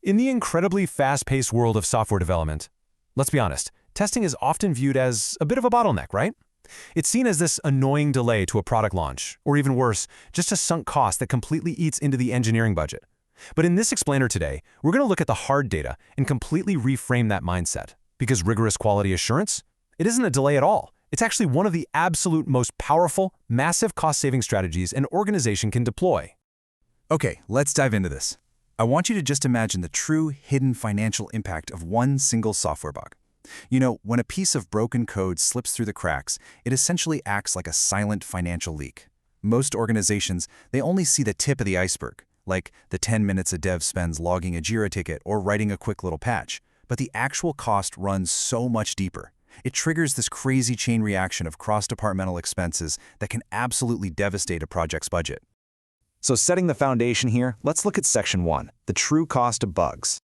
In the incredibly fast-paced world of software development, let's be honest, testing is often viewed as a bit of a bottleneck, right? It's seen as this annoying delay to a product launch, or even worse, just a sunk cost that completely eats into the engineering budget. But in this explainer today, we're going to look at the hard data and completely reframe that mindset. Because rigorous quality assurance? It isn't a delay at all. It's actually one of the absolute most powerful, massive cost-saving strategies an organization can deploy. Okay, let's dive into this. I want you to just imagine the true hidden financial impact of one single software bug. You know, when a piece of broken code slips through the cracks, it essentially acts like a silent financial leak. Most organizations, they only see the tip of the iceberg, like the 10 minutes a dev spends logging a Jira ticket or writing a quick little patch. But the actual cost runs so much deeper. It triggers this crazy chain reaction of cross-departmental expenses that can absolutely devastate a project's budget. So setting the foundation here, let's look at Section 1, the true cost of bugs.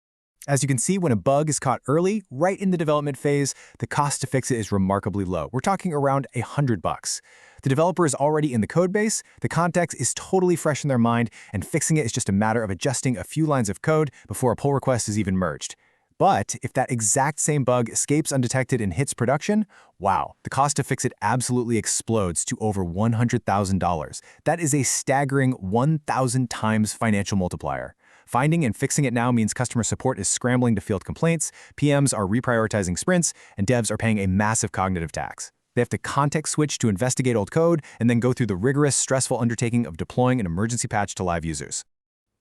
As you can see, when a bug is caught early, right in the development phase, the cost to fix it is remarkably low. We're talking around $100. The developer is already in the code base, the context is totally fresh in their mind, and fixing it is just a matter of adjusting a few lines of code before a pull request is even merged. But if that exact same bug escapes undetected and hits production, wow, the cost to fix it absolutely explodes to over $100,000. That is a staggering 1,000 times financial multiplier. Finding and fixing it now means customer support is scrambling to field complaints, PMs are reprioritizing sprints, and devs are paying a massive cognitive tax. They have to context switch to investigate old code and then go through the rigorous, stressful undertaking of deploying an emergency patch to live users.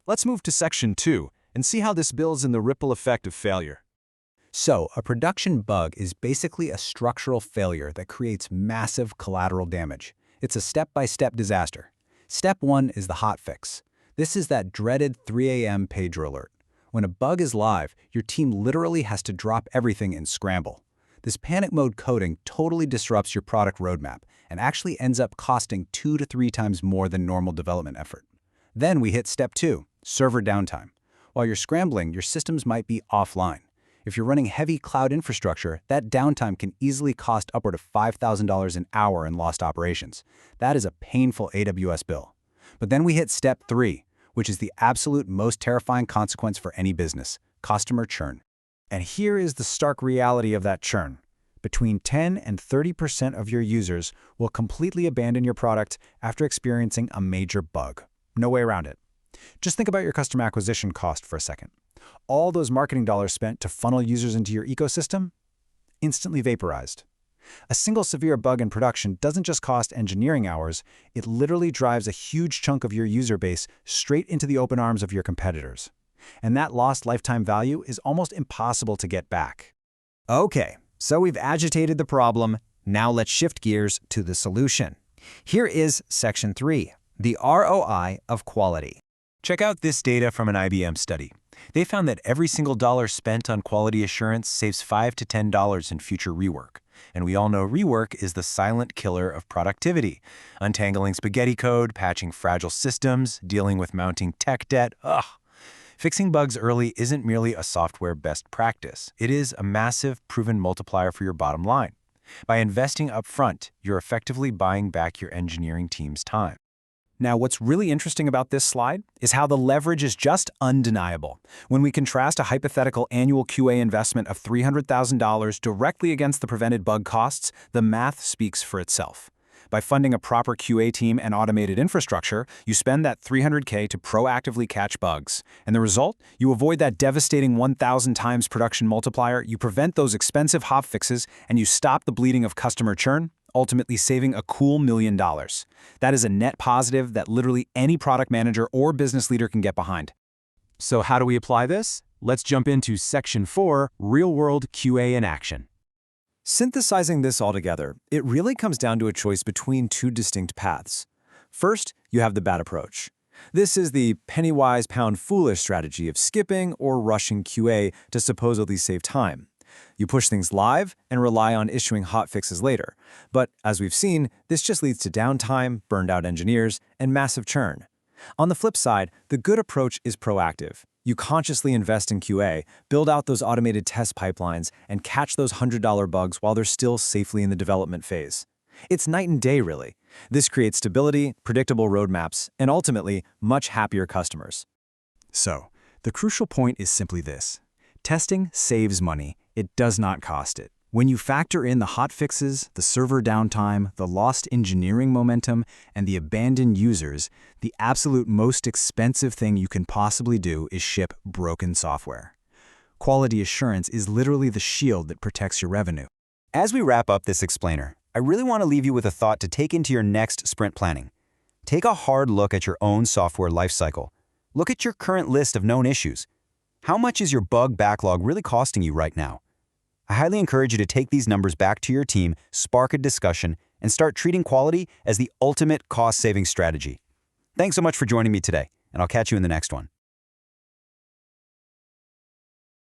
Let's move to Section 2 and see how this builds in the ripple effect of failure. So, a production bug is basically a structural failure that creates massive collateral damage. It's a step-by-step disaster. Step 1 is the hotfix. This is that dreaded 3 a.m. pager alert. When a bug is live, your team literally has to drop everything and scramble. This panic mode coding totally disrupts your product roadmap and actually ends up costing 2 to 3 times more than normal development effort. Then we hit Step 2, server downtime. While you're scrambling, your systems might be offline. If you're running heavy cloud infrastructure, that downtime can easily cost upward of $5,000 an hour in lost operations. That is a painful AWS bill. But then we hit Step 3, which is the absolute most terrifying consequence for any business, customer churn. And here is the stark reality of that churn. Between 10 and 30% of your users will completely abandon your product after experiencing a major bug. No way around it. Just think about your customer acquisition cost for a second. All those marketing dollars spent to funnel users into your ecosystem? Instantly vaporized. A single severe bug in production doesn't just cost engineering hours, it literally drives a huge chunk of your user base straight into the open arms of your competitors. And that lost lifetime value is almost impossible to get back. Okay, so we've agitated the problem, now let's shift gears to the solution. Here is Section 3, the ROI of quality. Check out this data from an IBM study. They found that every single dollar spent on quality assurance saves $5 to $10 in future rework. And we all know rework is the silent killer of productivity. Untangling spaghetti code, patching fragile systems, dealing with mounting tech debt, ugh. Fixing bugs early isn't merely a software best practice. It is a massive, proven multiplier for your bottom line. By investing upfront, you're effectively buying back your engineering team's time. Now, what's really interesting about this slide is how the leverage is just undeniable. When we contrast a hypothetical annual QA investment of $300,000 directly against the prevented bug costs, the math speaks for itself. By funding a proper QA team and automated infrastructure, you spend that $300K to proactively catch bugs. And the result? You avoid that devastating 1,000 times production multiplier, you prevent those expensive hotfixes, and you stop the bleeding of customer churn, ultimately saving a cool $1 million. That is a net positive that literally any product manager or business leader can get behind. So how do we apply this? Let's jump into Section 4, Real-World QA in Action. Synthesizing this all together, it really comes down to a choice between two distinct paths. First, you have the bad approach. This is the penny-wise, pound-foolish strategy of skipping or rushing QA to supposedly save time. You push things live and rely on issuing hotfixes later. But as we've seen, this just leads to downtime, burned-out engineers, and massive churn. On the flip side, the good approach is proactive. You consciously invest in QA, build out those automated test pipelines, and catch those $100 bugs while they're still safely in the development phase. It's night and day, really. This creates stability, predictable roadmaps, and ultimately, much happier customers. So, The crucial point is simply this. Testing saves money. It does not cost it. When you factor in the hotfixes, the server downtime, the lost engineering momentum, and the abandoned users, the absolute most expensive thing you can possibly do is ship broken software. Quality assurance is literally the shield that protects your revenue. As we wrap up this explainer, I really want to leave you with a thought to take into your next sprint planning. Take a hard look at your own software lifecycle. Look at your current list of known issues. How much is your bug backlog really costing you right now? I highly encourage you to take these numbers back to your team, spark a discussion, and start treating quality as the ultimate cost-saving strategy. Thanks so much for joining me today, and I'll catch you in the next one.